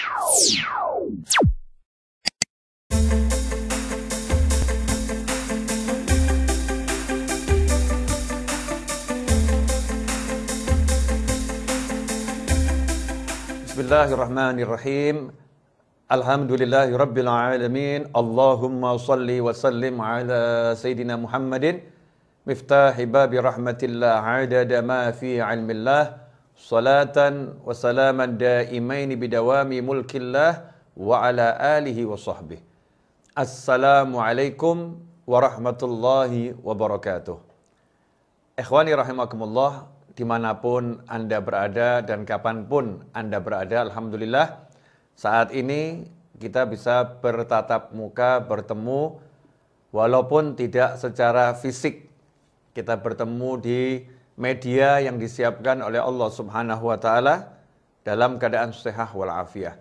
Bismillahirrahmanirrahim. Alhamdulillahirabbil alamin. Allahumma shalli wa sallim ala sayidina Muhammadin miftahi babi rahmatillah adada ma fi ilmillah. Salatan wa salaman daimaini bidawami mulkillah wa ala alihi wa sahbihi. Assalamualaikum warahmatullahi wabarakatuh. Ikhwani rahimakumullah, dimanapun Anda berada dan kapanpun Anda berada, alhamdulillah saat ini kita bisa bertatap muka, bertemu walaupun tidak secara fisik. Kita bertemu di media yang disiapkan oleh Allah Subhanahu wa taala dalam keadaan sehat walafiat.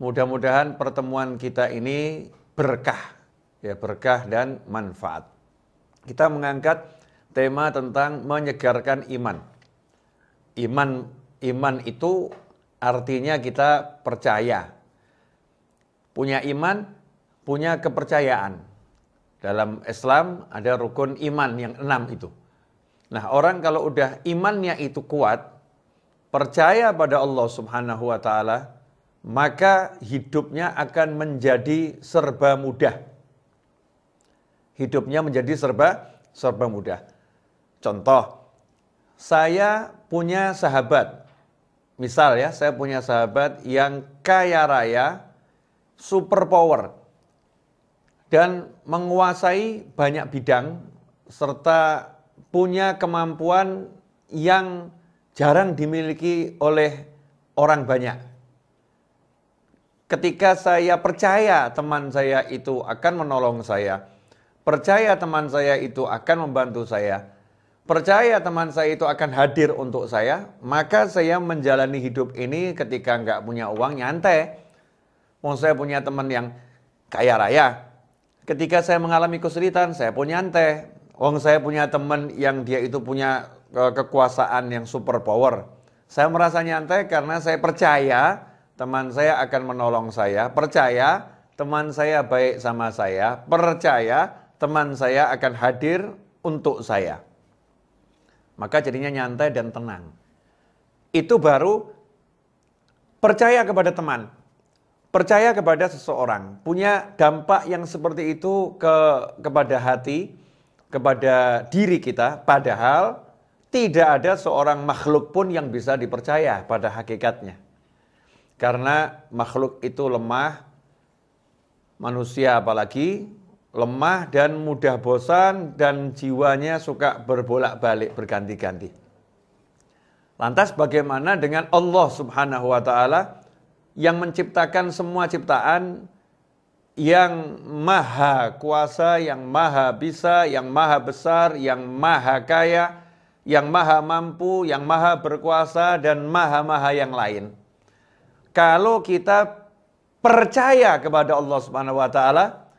Mudah-mudahan pertemuan kita ini berkah, ya, berkah dan manfaat. Kita mengangkat tema tentang menyegarkan iman. Iman itu artinya kita percaya. Punya iman, punya kepercayaan. Dalam Islam ada rukun iman yang 6 itu. Nah, orang kalau udah imannya itu kuat, percaya pada Allah Subhanahu wa taala, maka hidupnya akan menjadi serba mudah. Hidupnya menjadi serba mudah. Contoh, saya punya sahabat. Misal ya, saya punya sahabat yang kaya raya, super power, dan menguasai banyak bidang, serta punya kemampuan yang jarang dimiliki oleh orang banyak. Ketika saya percaya teman saya itu akan menolong saya, percaya teman saya itu akan membantu saya, percaya teman saya itu akan hadir untuk saya, maka saya menjalani hidup ini ketika nggak punya uang nyantai. Saya punya teman yang kaya raya, ketika saya mengalami kesulitan, saya pun nyantai. Saya punya teman yang dia itu punya kekuasaan yang super power. Saya merasa nyantai karena saya percaya teman saya akan menolong saya, percaya teman saya baik sama saya, percaya teman saya akan hadir untuk saya. Maka jadinya nyantai dan tenang. Itu baru percaya kepada teman. Percaya kepada seseorang, punya dampak yang seperti itu kepada hati, kepada diri kita, padahal tidak ada seorang makhluk pun yang bisa dipercaya pada hakikatnya. Karena makhluk itu lemah, manusia apalagi, lemah dan mudah bosan dan jiwanya suka berbolak-balik, berganti-ganti. Lantas bagaimana dengan Allah Subhanahu wa taala yang menciptakan semua ciptaan, yang maha kuasa, yang maha bisa, yang maha besar, yang maha kaya, yang maha mampu, yang maha berkuasa, dan maha-maha yang lain. Kalau kita percaya kepada Allah Subhanahu wa taala,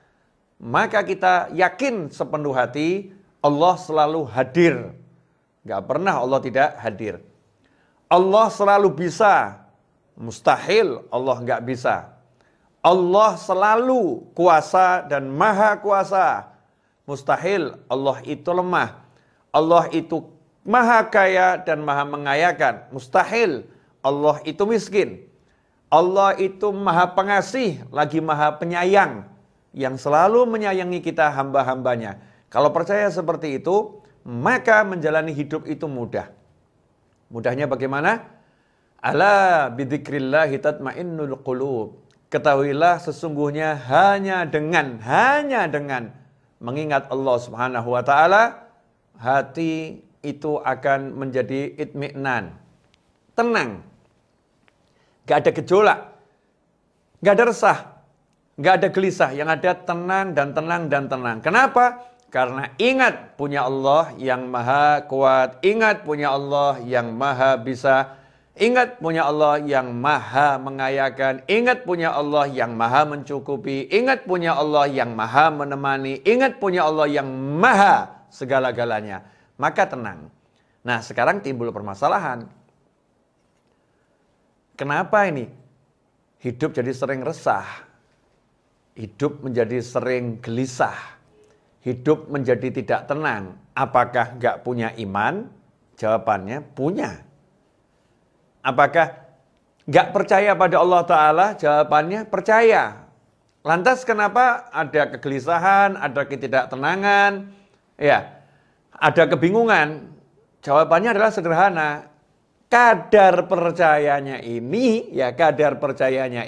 maka kita yakin sepenuh hati Allah selalu hadir. Gak pernah Allah tidak hadir. Allah selalu bisa. Mustahil Allah nggak bisa. Allah selalu kuasa dan maha kuasa. Mustahil Allah itu lemah. Allah itu maha kaya dan maha mengayakan. Mustahil Allah itu miskin. Allah itu maha pengasih lagi maha penyayang, yang selalu menyayangi kita hamba-hambanya. Kalau percaya seperti itu, maka menjalani hidup itu mudah. Mudahnya bagaimana? Ala bidzikrillahi tatmainnul qulub. Ketahuilah sesungguhnya hanya dengan mengingat Allah Subhanahu wa taala, hati itu akan menjadi itminan, tenang. Gak ada gejolak, gak ada resah, gak ada gelisah, yang ada tenang dan tenang dan tenang. Kenapa? Karena ingat punya Allah yang maha kuat, ingat punya Allah yang maha bisa, ingat punya Allah yang maha mengayakan, ingat punya Allah yang maha mencukupi, ingat punya Allah yang maha menemani, ingat punya Allah yang maha segala-galanya. Maka tenang. Nah, sekarang timbul permasalahan. Kenapa ini? hidup jadi sering resah, hidup menjadi sering gelisah, hidup menjadi tidak tenang. Apakah nggak punya iman? Jawabannya punya. Apakah nggak percaya pada Allah Ta'ala? Jawabannya percaya. Lantas kenapa ada kegelisahan, ada ketidaktenangan, ya, ada kebingungan? Jawabannya adalah sederhana. Kadar percayanya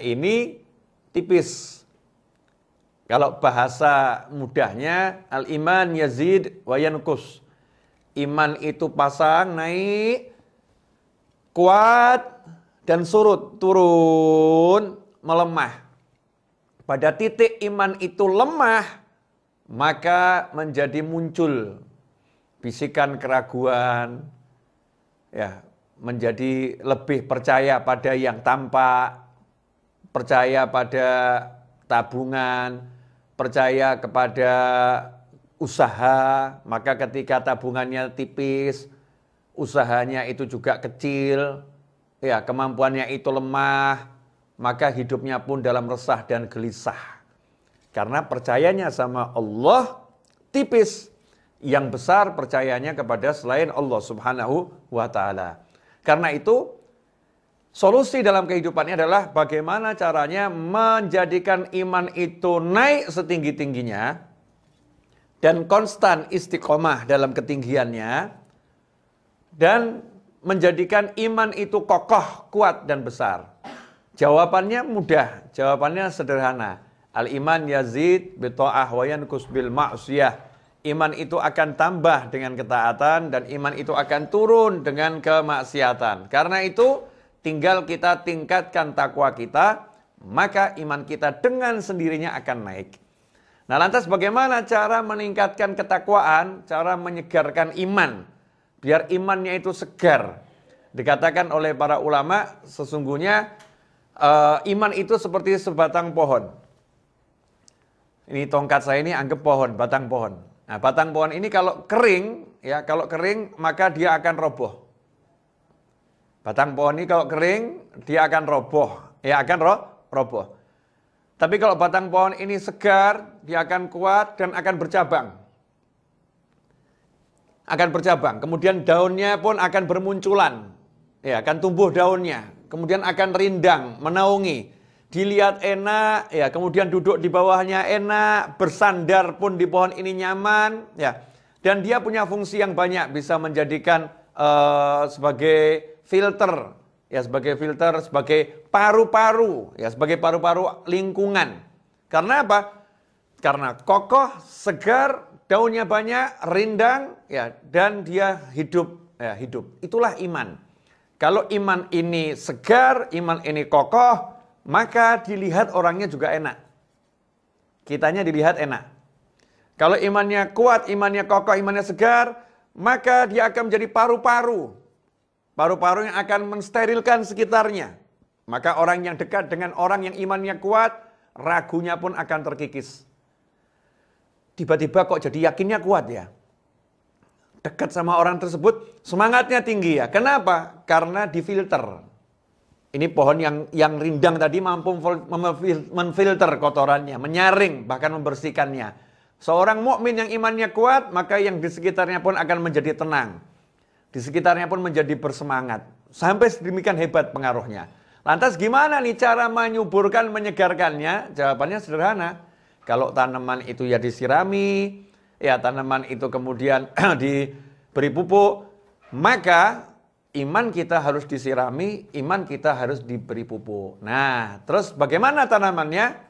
ini tipis. Kalau bahasa mudahnya, al-iman yazid wa yanqus. Iman itu pasang, naik, kuat, dan surut, turun, melemah. Pada titik iman itu lemah, maka menjadi muncul bisikan keraguan, ya, menjadi lebih percaya pada yang tampak, percaya pada tabungan, percaya kepada usaha. Maka ketika tabungannya tipis, usahanya itu juga kecil, ya, kemampuannya itu lemah, maka hidupnya pun dalam resah dan gelisah. Karena percayanya sama Allah tipis. Yang besar percayanya kepada selain Allah Subhanahu wa Ta'ala. Karena itu, solusi dalam kehidupannya adalah bagaimana caranya menjadikan iman itu naik setinggi-tingginya dan konstan istiqomah dalam ketinggiannya, dan menjadikan iman itu kokoh, kuat, dan besar. Jawabannya mudah, jawabannya sederhana. Al-iman yazid bita'ah wa yanqus bil ma'siyah. Iman itu akan tambah dengan ketaatan dan iman itu akan turun dengan kemaksiatan. Karena itu tinggal kita tingkatkan takwa kita, maka iman kita dengan sendirinya akan naik. Nah, lantas bagaimana cara meningkatkan ketakwaan, cara menyegarkan iman, biar imannya itu segar? Dikatakan oleh para ulama, sesungguhnya iman itu seperti sebatang pohon. Ini tongkat saya ini anggap pohon, batang pohon. Nah, batang pohon ini kalau kering, ya, kalau kering maka dia akan roboh. Batang pohon ini kalau kering dia akan roboh, ya, akan roboh. Tapi kalau batang pohon ini segar, dia akan kuat dan akan bercabang. Akan bercabang, kemudian daunnya pun akan bermunculan, ya, akan tumbuh daunnya, kemudian akan rindang, menaungi. Dilihat enak, ya, kemudian duduk di bawahnya enak, bersandar pun di pohon ini nyaman, ya. Dan dia punya fungsi yang banyak, bisa menjadikan sebagai filter, ya, sebagai filter, sebagai paru-paru, ya, sebagai paru-paru lingkungan. Karena apa? Karena kokoh, segar, daunnya banyak, rindang, ya, dan dia hidup, ya, hidup. Itulah iman. Kalau iman ini segar, iman ini kokoh, maka dilihat orangnya juga enak. Kitanya dilihat enak. Kalau imannya kuat, imannya kokoh, imannya segar, maka dia akan menjadi paru-paru. Paru-paru yang akan mensterilkan sekitarnya. Maka orang yang dekat dengan orang yang imannya kuat, ragunya pun akan terkikis. Tiba-tiba kok jadi yakinnya kuat ya. Dekat sama orang tersebut, semangatnya tinggi ya. Kenapa? Karena difilter. Ini pohon yang rindang tadi mampu memfilter kotorannya, menyaring, bahkan membersihkannya. Seorang mukmin yang imannya kuat, maka yang di sekitarnya pun akan menjadi tenang. Di sekitarnya pun menjadi bersemangat. Sampai sedemikian hebat pengaruhnya. Lantas gimana nih cara menyuburkan, menyegarkannya? Jawabannya sederhana. Kalau tanaman itu ya disirami, ya tanaman itu kemudian diberi pupuk, maka iman kita harus disirami, iman kita harus diberi pupuk. Nah, terus bagaimana tanamannya?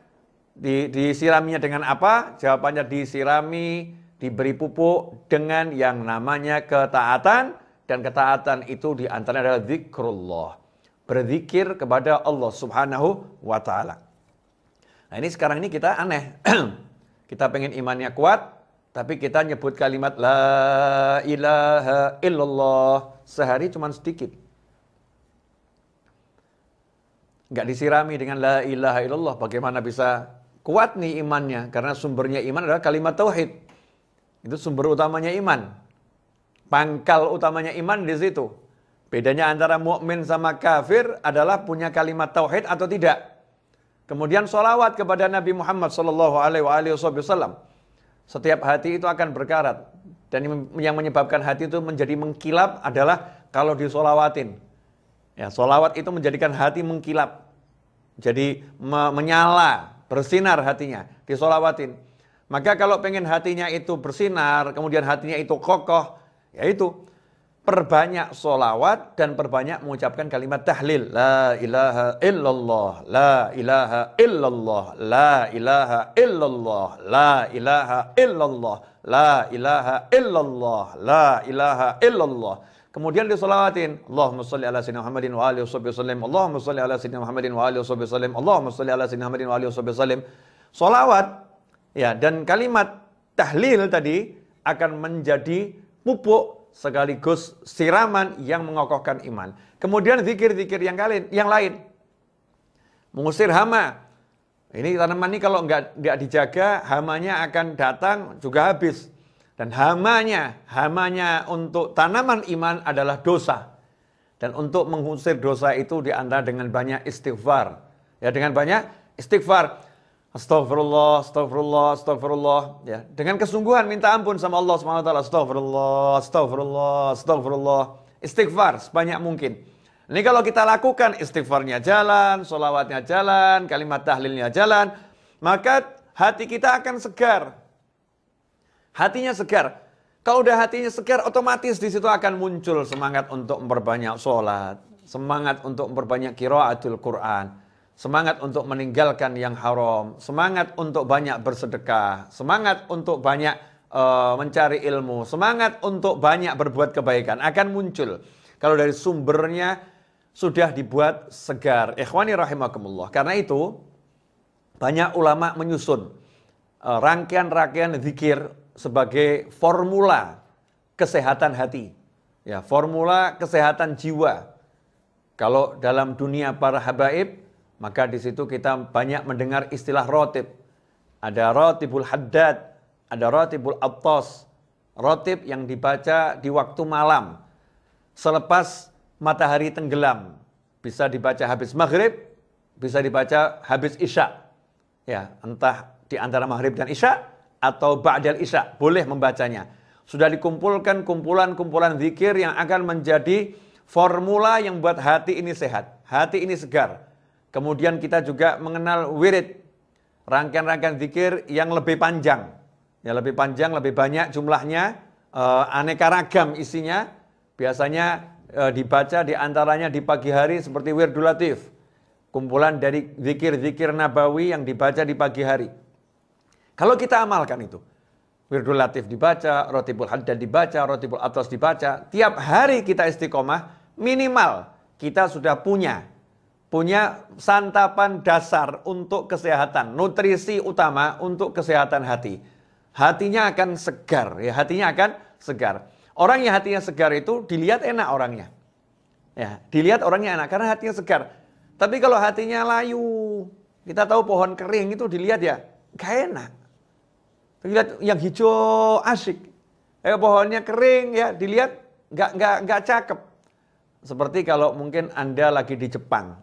Disiraminya dengan apa? Jawabannya disirami, diberi pupuk dengan yang namanya ketaatan. Dan ketaatan itu diantaranya adalah zikrullah. Berzikir kepada Allah Subhanahu wa Ta'ala. Nah, ini sekarang ini kita aneh. Kita pengen imannya kuat, tapi kita nyebut kalimat la ilaha illallah sehari cuma sedikit. Enggak disirami dengan la ilaha illallah, bagaimana bisa kuat nih imannya? Karena sumbernya iman adalah kalimat tauhid. Itu sumber utamanya iman. Pangkal utamanya iman di situ. Bedanya antara mukmin sama kafir adalah punya kalimat tauhid atau tidak. Kemudian sholawat kepada Nabi Muhammad sallallahu alaihi wasallam. Setiap hati itu akan berkarat. Dan yang menyebabkan hati itu menjadi mengkilap adalah kalau disolawatin. Ya, sholawat itu menjadikan hati mengkilap. Jadi menyala, bersinar hatinya, disolawatin. Maka kalau pengen hatinya itu bersinar, kemudian hatinya itu kokoh, yaitu perbanyak sholawat dan perbanyak mengucapkan kalimat tahlil. La ilaha illallah, la ilaha illallah, la ilaha illallah, la ilaha illallah, la ilaha illallah, la ilaha illallah. Kemudian disolawatin. Allahumma sholli ala sayyidina Muhammadin wa alihi wasallam. Allahumma sholli ala sayyidina Muhammadin wa alihi wasallam. Allahumma sholli ala sayyidina Muhammadin wa alihi wasallam. Solawat, ya, dan kalimat tahlil tadi akan menjadi pupuk sekaligus siraman yang mengokohkan iman. Kemudian zikir-zikir yang lain. Mengusir hama. Ini tanaman ini kalau nggak dijaga, hamanya akan datang juga habis. Dan hamanya untuk tanaman iman adalah dosa. Dan untuk mengusir dosa itu diantara dengan banyak istighfar. Ya, dengan banyak istighfar. Astagfirullah, astagfirullah, astagfirullah. Ya, dengan kesungguhan minta ampun sama Allah SWT. Astagfirullah, astagfirullah, astagfirullah. Istighfar sebanyak mungkin. Ini kalau kita lakukan istighfarnya jalan, sholawatnya jalan, kalimat tahlilnya jalan, maka hati kita akan segar. Hatinya segar. Kalau udah hatinya segar, otomatis di situ akan muncul semangat untuk memperbanyak sholat, semangat untuk memperbanyak qiraatul Quran, semangat untuk meninggalkan yang haram, semangat untuk banyak bersedekah, semangat untuk banyak mencari ilmu, semangat untuk banyak berbuat kebaikan akan muncul. Kalau dari sumbernya sudah dibuat segar. Ikhwani rahimakumullah. Karena itu banyak ulama menyusun rangkaian-rangkaian zikir sebagai formula kesehatan hati. Ya, formula kesehatan jiwa. Kalau dalam dunia para habaib, maka di situ kita banyak mendengar istilah rotib. Ada rotibul haddad, ada rotibul attas. Rotib yang dibaca di waktu malam, selepas matahari tenggelam. Bisa dibaca habis maghrib, bisa dibaca habis isya. Ya, entah di antara maghrib dan isya, atau ba'dal isya, boleh membacanya. Sudah dikumpulkan kumpulan-kumpulan zikir yang akan menjadi formula yang buat hati ini sehat, hati ini segar. Kemudian kita juga mengenal wirid, rangkaian-rangkaian zikir yang lebih panjang. Ya, lebih panjang, lebih banyak jumlahnya, aneka ragam isinya. Biasanya dibaca di antaranya di pagi hari seperti Wirdul Latif. Kumpulan dari zikir-zikir nabawi yang dibaca di pagi hari. Kalau kita amalkan itu, Wirdul Latif dibaca, Rotibul Haddad dibaca, Rotibul Attas dibaca, tiap hari kita istiqomah, minimal kita sudah punya santapan dasar untuk kesehatan, nutrisi utama untuk kesehatan hati. Hatinya akan segar, ya, hatinya akan segar. Orang yang hatinya segar itu dilihat enak orangnya. Ya, dilihat orangnya enak karena hatinya segar. Tapi kalau hatinya layu, kita tahu pohon kering itu dilihat ya, gak enak. Dilihat yang hijau asik. Pohonnya kering ya, dilihat nggak cakep. Seperti kalau mungkin Anda lagi di Jepang.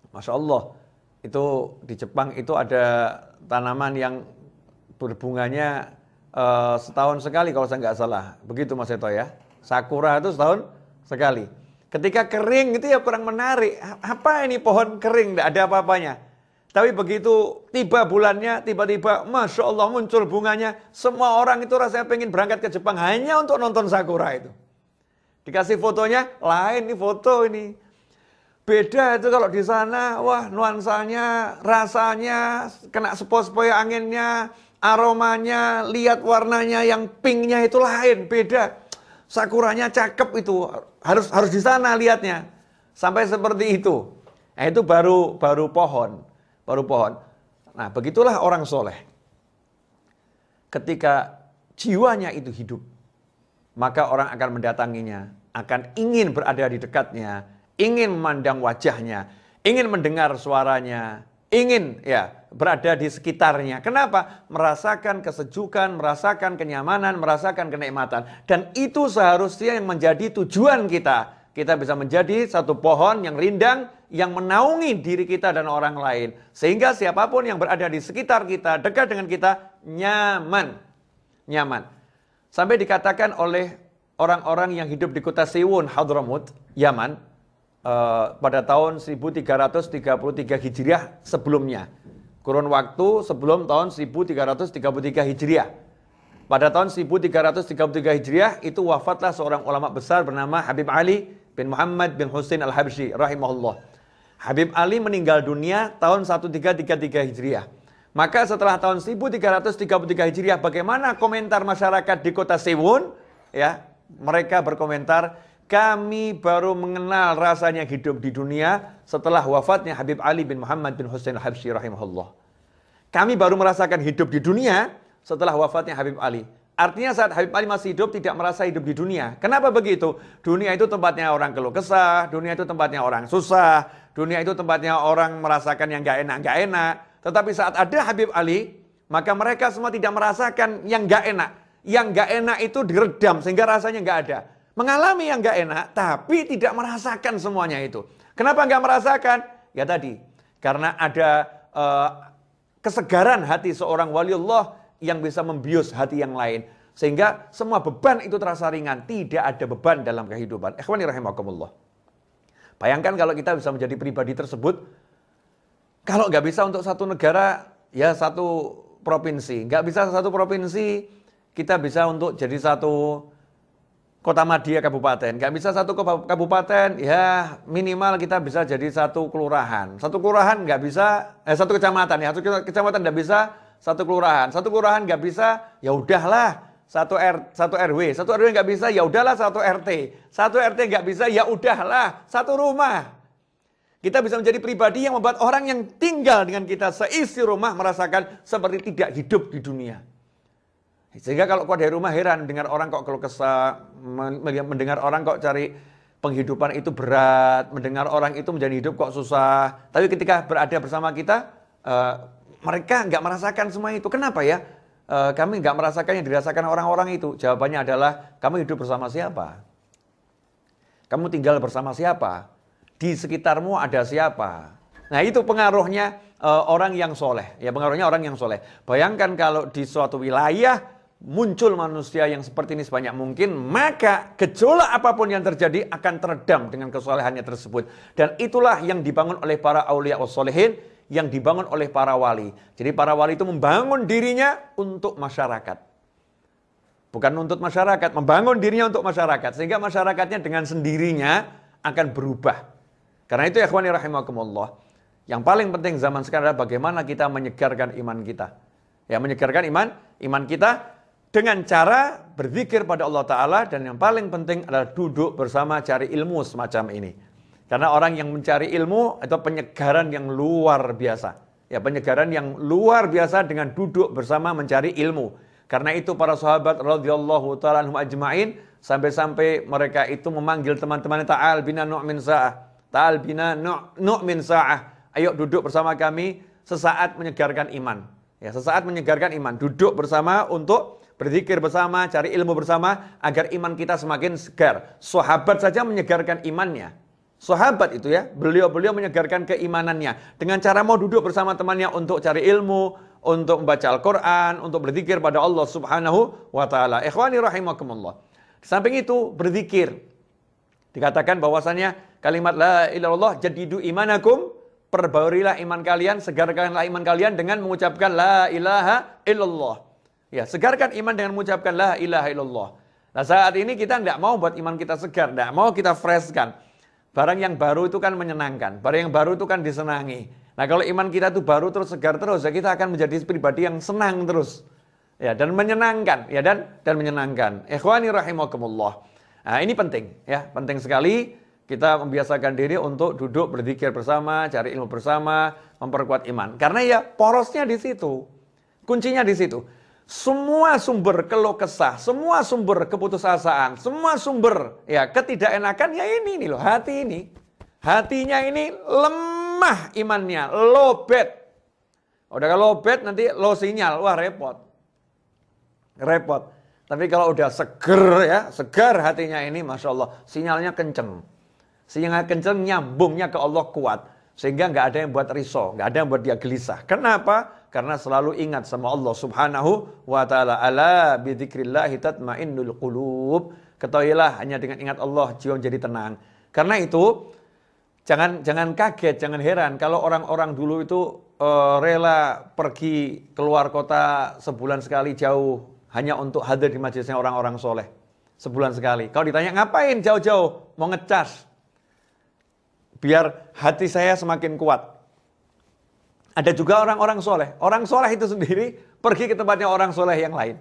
Masya Allah, itu di Jepang itu ada tanaman yang berbunganya setahun sekali kalau saya nggak salah. Begitu Mas Eto ya. Sakura itu setahun sekali. Ketika kering itu ya kurang menarik. Apa ini pohon kering, nggak ada apa-apanya. Tapi begitu tiba bulannya, tiba-tiba Masya Allah muncul bunganya. Semua orang itu rasanya pengen berangkat ke Jepang hanya untuk nonton sakura itu. Dikasih fotonya, lain nih foto ini. Beda itu kalau di sana, wah nuansanya, rasanya, kena sepoi-sepoi anginnya, aromanya, lihat warnanya yang pinknya itu lain, beda. Sakuranya cakep itu, harus di sana lihatnya. Sampai seperti itu. Nah, itu baru pohon. Baru pohon. Nah, begitulah orang soleh. Ketika jiwanya itu hidup, maka orang akan mendatanginya, akan ingin berada di dekatnya, ingin memandang wajahnya, ingin mendengar suaranya, ingin ya berada di sekitarnya. Kenapa? Merasakan kesejukan, merasakan kenyamanan, merasakan kenikmatan. Dan itu seharusnya yang menjadi tujuan kita kita bisa menjadi satu pohon yang rindang, yang menaungi diri kita dan orang lain. Sehingga siapapun yang berada di sekitar kita, dekat dengan kita, nyaman. Nyaman. Sampai dikatakan oleh orang-orang yang hidup di kota Siwun, Hadramut, Yaman, pada tahun 1333 Hijriah sebelumnya. Kurun waktu sebelum tahun 1333 Hijriah. Pada tahun 1333 Hijriah itu wafatlah seorang ulama besar bernama Habib Ali bin Muhammad bin Husain al-Habsyi rahimahullah. Habib Ali meninggal dunia tahun 1333 Hijriah. Maka setelah tahun 1333 Hijriah, bagaimana komentar masyarakat di kota Siwun? Ya, mereka berkomentar, kami baru mengenal rasanya hidup di dunia setelah wafatnya Habib Ali bin Muhammad bin Husain al-Habsyi rahimahullah. Kami baru merasakan hidup di dunia setelah wafatnya Habib Ali. Artinya saat Habib Ali masih hidup tidak merasa hidup di dunia. Kenapa begitu? Dunia itu tempatnya orang keluh kesah, dunia itu tempatnya orang susah, dunia itu tempatnya orang merasakan yang gak enak. Tetapi saat ada Habib Ali, maka mereka semua tidak merasakan yang gak enak. Yang gak enak itu diredam sehingga rasanya gak ada. Mengalami yang gak enak, tapi tidak merasakan semuanya itu. Kenapa gak merasakan? Ya tadi, karena ada kesegaran hati seorang waliullah yang bisa membius hati yang lain. Sehingga semua beban itu terasa ringan. Tidak ada beban dalam kehidupan. Ikhwani rahimakumullah. Bayangkan kalau kita bisa menjadi pribadi tersebut. Kalau nggak bisa untuk satu negara, ya satu provinsi. Nggak bisa satu provinsi, kita bisa untuk jadi satu kota madya kabupaten. Nggak bisa satu kabupaten, ya minimal kita bisa jadi satu kelurahan. Satu kelurahan nggak bisa, satu kecamatan ya. Satu kecamatan nggak bisa, satu kelurahan. Satu kelurahan nggak bisa, ya udahlah. Satu RW. Satu RW nggak bisa, ya udahlah satu RT. Satu RT nggak bisa, ya udahlah satu rumah. Kita bisa menjadi pribadi yang membuat orang yang tinggal dengan kita seisi rumah merasakan seperti tidak hidup di dunia. Sehingga kalau kau dari rumah heran mendengar orang kok keluh kesah, mendengar orang kok cari penghidupan itu berat, mendengar orang itu menjadi hidup kok susah. Tapi ketika berada bersama kita, mereka nggak merasakan semua itu. Kenapa ya? Kami nggak merasakan yang dirasakan orang-orang itu. Jawabannya adalah, kamu hidup bersama siapa? Kamu tinggal bersama siapa? Di sekitarmu ada siapa? Nah itu pengaruhnya orang yang soleh. Ya pengaruhnya orang yang soleh. Bayangkan kalau di suatu wilayah muncul manusia yang seperti ini sebanyak mungkin, maka gejolak apapun yang terjadi akan teredam dengan kesolehannya tersebut. Dan itulah yang dibangun oleh para aulia wassolihin, yang dibangun oleh para wali. Jadi para wali itu membangun dirinya untuk masyarakat. Bukan untuk masyarakat, membangun dirinya untuk masyarakat. Sehingga masyarakatnya dengan sendirinya akan berubah. Karena itu ya ikhwani rahimakumullah, yang paling penting zaman sekarang adalah bagaimana kita menyegarkan iman kita. Ya, menyegarkan iman kita dengan cara berzikir pada Allah Ta'ala, dan yang paling penting adalah duduk bersama cari ilmu semacam ini. Karena orang yang mencari ilmu itu penyegaran yang luar biasa. Ya, penyegaran yang luar biasa dengan duduk bersama mencari ilmu. Karena itu para sahabat radhiyallahu ta'ala anhum ajma'in sampai-sampai mereka itu memanggil teman-temannya, ta'al bina nu'min sa'ah. Ta'al bina nu'min sa'ah. Ayo duduk bersama kami sesaat menyegarkan iman. Ya, sesaat menyegarkan iman. Duduk bersama untuk berzikir bersama, cari ilmu bersama agar iman kita semakin segar. Sahabat saja menyegarkan imannya. Sahabat itu ya, beliau menyegarkan keimanannya dengan cara mau duduk bersama temannya untuk cari ilmu, untuk membaca Al-Quran, untuk berzikir pada Allah Subhanahu wa Ta'ala. Ikhwani rahimakumullah. Di samping itu berzikir. Dikatakan bahwasanya kalimat la ilaha illallah jadidu imanakum, perbaurilah iman kalian, segarkanlah iman kalian dengan mengucapkan la ilaha illallah. Ya, segarkan iman dengan mengucapkan la ilaha illallah. Nah, saat ini kita tidak mau buat iman kita segar, tidak mau kita freshkan. Barang yang baru itu kan menyenangkan, barang yang baru itu kan disenangi. Nah, kalau iman kita itu baru terus segar terus, ya kita akan menjadi pribadi yang senang terus. Ya, dan menyenangkan, ya dan menyenangkan. Ikhwani rahimakumullah. Nah, ini penting, ya, penting sekali kita membiasakan diri untuk duduk berzikir bersama, cari ilmu bersama, memperkuat iman. Karena ya porosnya di situ. Kuncinya di situ. Semua sumber keluh kesah, semua sumber keputusasaan, semua sumber ya ketidakenakan ya ini nih loh, hati ini. Hatinya ini lemah imannya, low bed. Udah kalau low bed nanti low sinyal, wah repot. Repot. Tapi kalau udah seger ya, segar hatinya ini Masya Allah, sinyalnya kenceng. Sehingga kencang nyambungnya ke Allah kuat. Sehingga nggak ada yang buat risau, nggak ada yang buat dia gelisah. Kenapa? Karena selalu ingat sama Allah Subhanahu wa taala. Ala bidzikrillahi tatmainnul qulub. Ketahuilah hanya dengan ingat Allah jiwa jadi tenang. Karena itu jangan kaget, jangan heran kalau orang-orang dulu itu rela pergi keluar kota sebulan sekali jauh hanya untuk hadir di majelisnya orang-orang soleh. Sebulan sekali. Kalau ditanya ngapain jauh-jauh? Mau ngecas. Biar hati saya semakin kuat. Ada juga orang-orang soleh. Orang soleh itu sendiri pergi ke tempatnya orang soleh yang lain.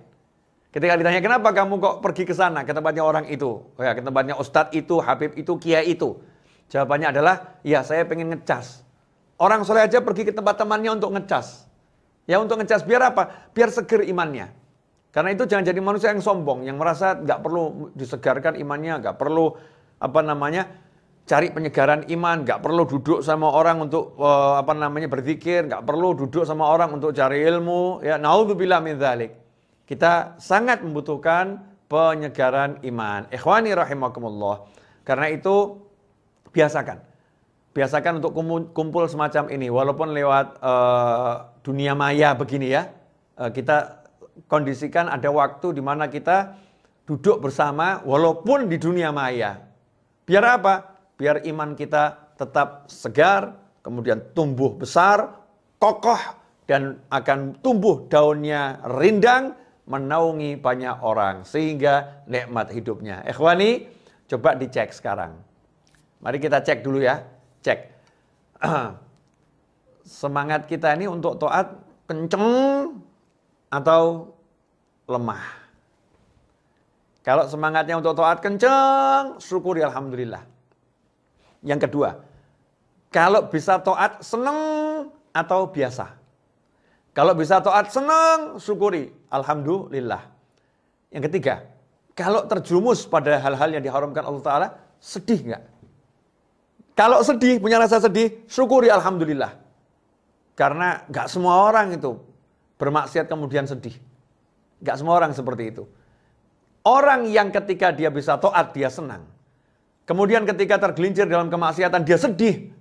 Ketika ditanya kenapa kamu kok pergi ke sana, ke tempatnya orang itu, ya, ke tempatnya ustadz itu, habib itu, kiai itu. Jawabannya adalah, ya saya pengen ngecas. Orang soleh aja pergi ke tempat temannya untuk ngecas. Ya untuk ngecas biar apa? Biar seger imannya. Karena itu jangan jadi manusia yang sombong, yang merasa nggak perlu disegarkan imannya, nggak perlu cari penyegaran iman, nggak perlu duduk sama orang untuk berzikir, nggak perlu duduk sama orang untuk cari ilmu. Ya, naudzubillah min dzalik. Kita sangat membutuhkan penyegaran iman. Ikhwani rahimakumullah. Karena itu biasakan untuk kumpul semacam ini, walaupun lewat dunia maya begini ya. Kita kondisikan ada waktu di mana kita duduk bersama, walaupun di dunia maya. Biar apa? Biar iman kita tetap segar, kemudian tumbuh besar, kokoh, dan akan tumbuh daunnya rindang, menaungi banyak orang, sehingga nikmat hidupnya. Ikhwani, coba dicek sekarang. Mari kita cek dulu ya, cek. Semangat kita ini untuk taat kenceng atau lemah? Kalau semangatnya untuk taat kenceng, syukuri alhamdulillah. Yang kedua, kalau bisa taat seneng atau biasa? Kalau bisa taat seneng, syukuri alhamdulillah. Yang ketiga, kalau terjerumus pada hal-hal yang diharamkan Allah Ta'ala, sedih nggak? Kalau sedih, punya rasa sedih, syukuri alhamdulillah. Karena nggak semua orang itu bermaksiat kemudian sedih. Nggak semua orang seperti itu. Orang yang ketika dia bisa taat, dia senang. Kemudian ketika tergelincir dalam kemaksiatan, dia sedih.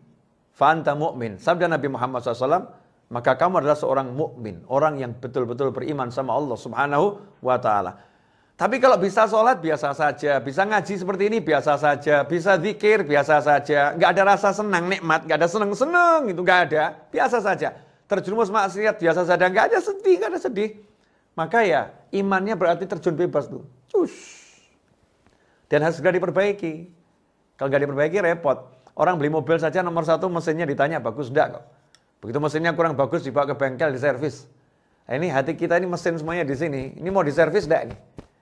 Fa'anta mu'min. Sabda Nabi Muhammad SAW, maka kamu adalah seorang mukmin, orang yang betul-betul beriman sama Allah Subhanahu wa Ta'ala. Tapi kalau bisa sholat, biasa saja. Bisa ngaji seperti ini, biasa saja. Bisa zikir, biasa saja. Nggak ada rasa senang, nikmat. Nggak ada senang-senang, itu nggak ada. Biasa saja. Terjerumus maksiat, biasa saja. Nggak ada sedih, nggak ada sedih. Maka ya, imannya berarti terjun bebas tuh. Dan harus segera diperbaiki. Kalau nggak diperbaiki, repot. Orang beli mobil saja nomor 1 mesinnya ditanya, bagus enggak kok. Begitu mesinnya kurang bagus, dibawa ke bengkel, diservis. Nah, ini hati kita ini mesin semuanya di sini. Ini mau diservis enggak nih?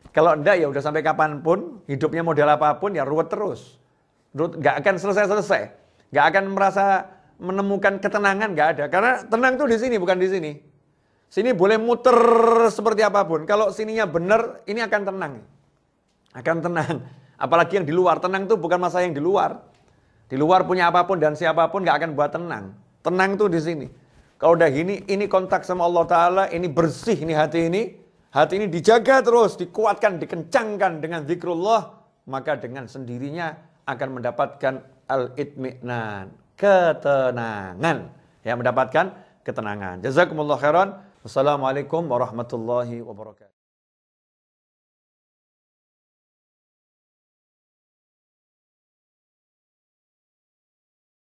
Kalau enggak ya udah sampai kapanpun, hidupnya model apapun ya ruwet terus. Nggak akan selesai-selesai. Nggak akan merasa menemukan ketenangan, nggak ada. Karena tenang tuh di sini, bukan di sini. Sini boleh muter seperti apapun. Kalau sininya benar, ini akan tenang. Akan tenang. Apalagi yang di luar. Tenang tuh bukan masalah yang di luar. Di luar punya apapun dan siapapun nggak akan buat tenang. Tenang tuh di sini. Kalau udah ini kontak sama Allah Ta'ala, ini bersih ini hati ini. Hati ini dijaga terus, dikuatkan, dikencangkan dengan zikrullah, maka dengan sendirinya akan mendapatkan al-itmi'nan, ketenangan. Ya, mendapatkan ketenangan. Jazakumullah khairan. Wassalamualaikum warahmatullahi wabarakatuh.